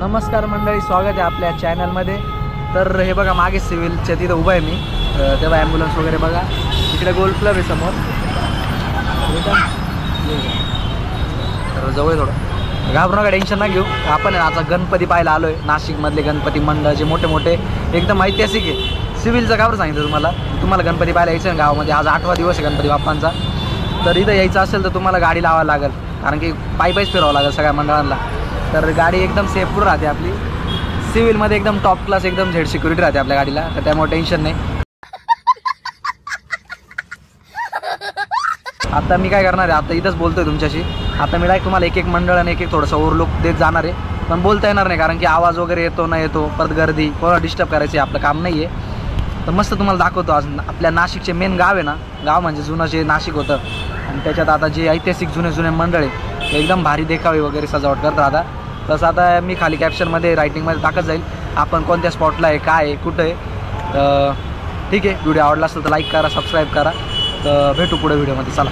नमस्कार मंडळी, स्वागत आहे आपल्या चॅनलमध्ये। तर हे बघा मागे सिव्हिलच्या तिथं उभा आहे मी, तेव्हा ॲम्ब्युलन्स वगैरे बघा, इकडे गोल्फ क्लब आहे समोर, तर जवळ थोडं घाबरू नका, टेन्शन ना घेऊ। आपण आता गणपती पाहायला आलो आहे, नाशिकमधले गणपती मंडळ जे मोठे मोठे एकदम ऐतिहासिक आहे। सिव्हिलचं गाव सांगितलं तुम्हाला गणपती पाहायला यायचं आहे गावामध्ये। आज 8वा दिवस आहे गणपती बाप्पांचा, तर इथं यायचं असेल तर तुम्हाला गाडी लावावी लागेल, कारण की पायीच फिरावं लागेल सगळ्या मंडळांना। तर गाडी एकदम सेफपूर राहते आपली, सिव्हिलमध्ये एकदम टॉप क्लास, एकदम झेड सिक्युरिटी राहते आपल्या गाडीला, तर त्यामुळे टेन्शन नाही। आता मी काय करणार आहे, आता इथंच बोलतोय तुमच्याशी। आता मी डायरेक्ट तुम्हाला एक एक मंडळ आणि एक एक थोडंसं ओव्हरलुक देत जाणार आहे, पण बोलता येणार नाही कारण की आवाज वगैरे येतो ना येतो, परत गर्दी, कोणाला डिस्टर्ब करायची आपलं काम नाही आहे। तर मस्त तुम्हाला दाखवतो आज आपल्या नाशिकचे मेन गाव आहे ना, गाव म्हणजे जुनं जे नाशिक होतं, आणि त्याच्यात आता जे ऐतिहासिक जुने मंडळ आहे एकदम भारी देखावे वगैरे सजावट करतात। आता तसं आता मी खाली कॅप्शनमध्ये रायटिंगमध्ये टाकत जाईल आपण कोणत्या स्पॉटला आहे, काय आहे, कुठं आहे। ठीक आहे, व्हिडिओ आवडला असेल तर लाईक करा, सबस्क्राईब करा। तर भेटू पुढे व्हिडिओमध्ये, चला।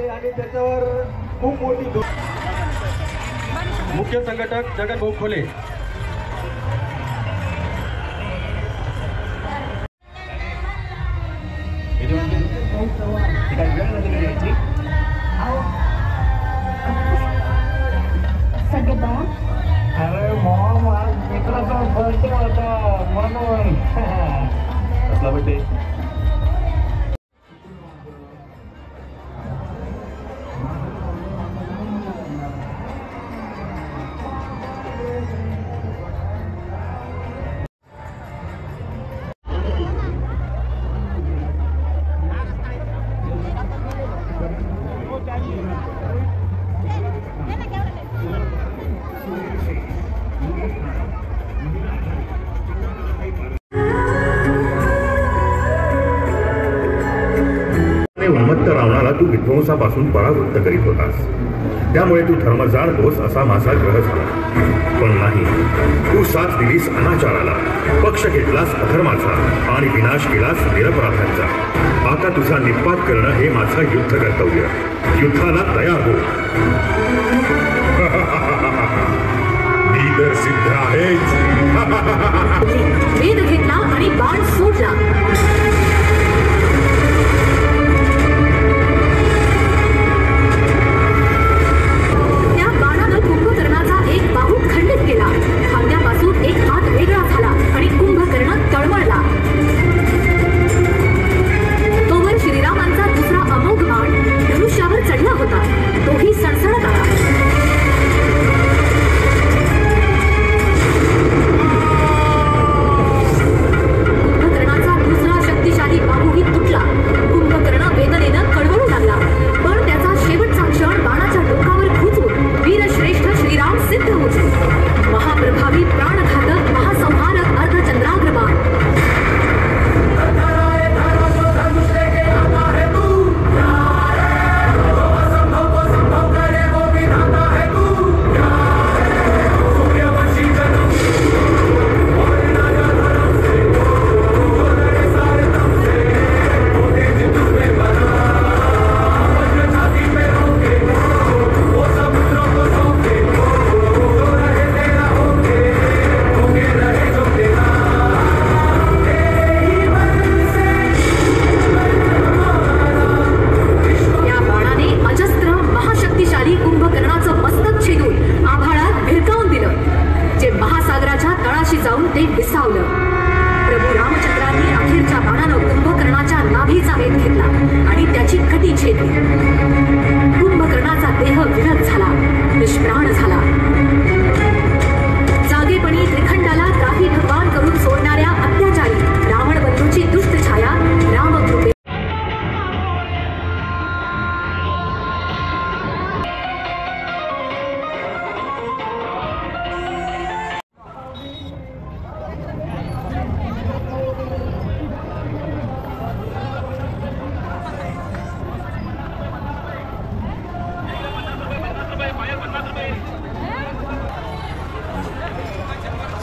आणि त्याच्यावर खूप मोठी मुख्य संघटक जगन भाऊ खोले। अरे मॉम, आज मित्राचा बर्थडे होता म्हणून कसला बर्थडे? उन्मत्त रावणाला तू विध्वंसापासून परावृत्त करीत होतास, त्यामुळे तू धर्मजाळ होस असा माझा ग्रह झाला। पण नाही, तू साथ दिलीस अनाचाराला, पक्ष घेतलास अधर्माचा आणि विनाश केलास निरपराधांचा। आता तुझा निपात करणं हे माझं युद्ध कर्तव्य। युद्धाला तयार हो। मी तर सिद्ध आहेच। वेद घेतला आणि बाण सोडला।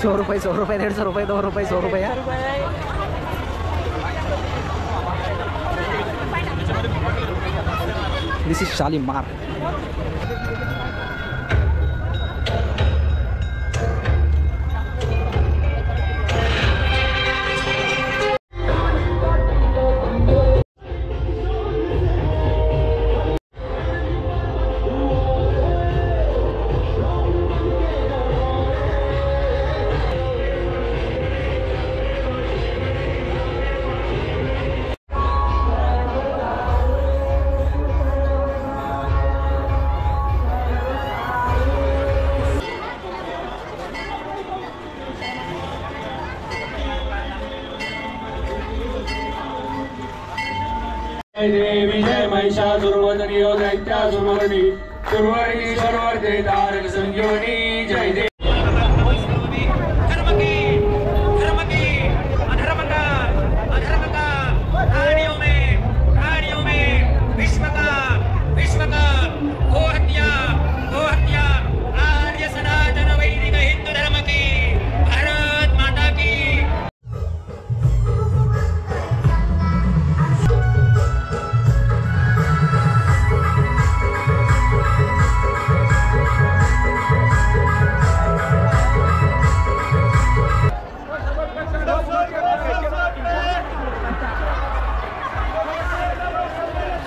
₹100 ₹150 ₹2 ₹100 दिस इज शालीमार. जय देवी जय महिषासुरवदनी ओ दैत्यासुरमर्दिनी सुरवरिणी सर्वर्धे तारक संजीवनी जय देवी.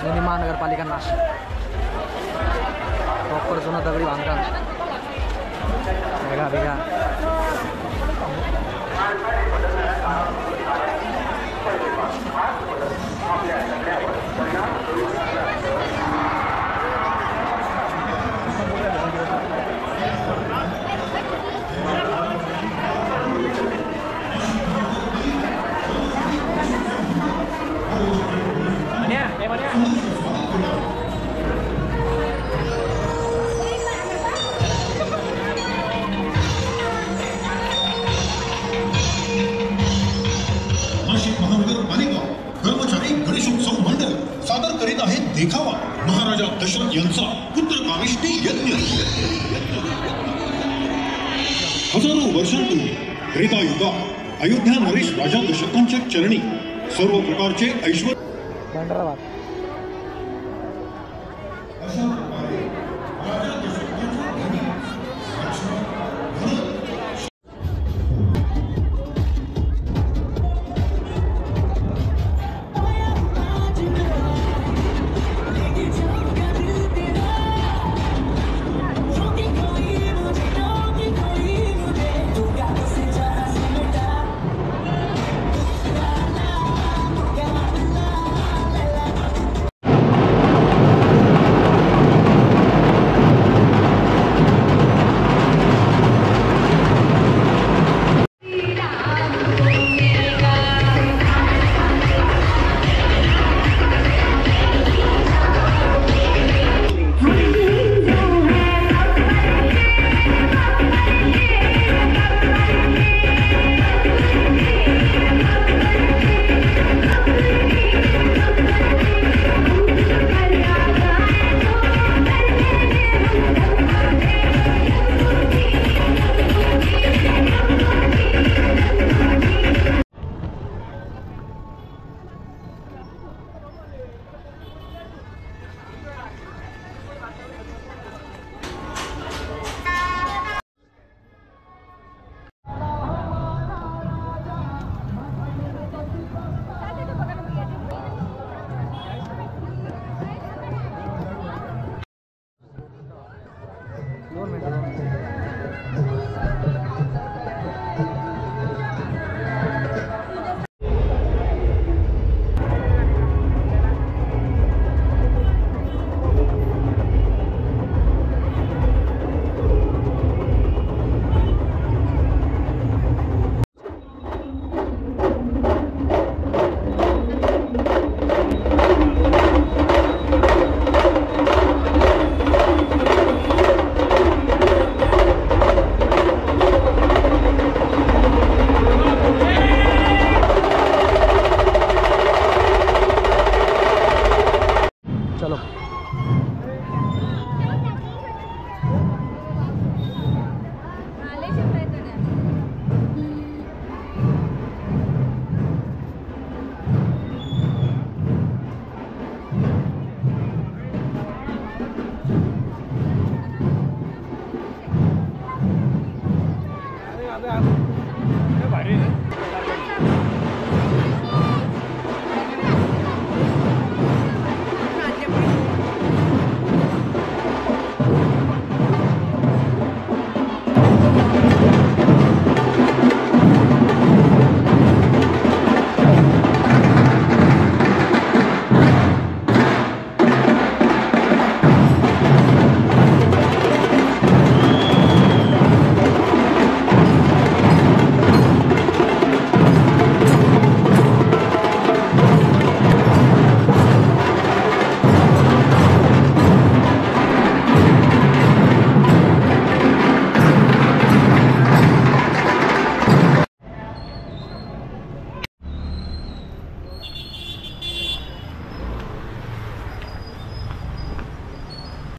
जुनी महानगरपालिका नाशिक. प्रॉपर जुनं दगडी बांधकाम. बघा बघा नाशिक महानगरपालिका कर्मचारी गणेशोत्सव मंडळ सादर करीत आहे देखावा महाराजा दशरथ यांचा पुत्र कामिष्टी यज्ञ. हजारो वर्षांपूर्वी त्रेतायुगात अयोध्या नरेश राजा दशरथांच्या चरणी सर्व प्रकारचे ऐश्वर.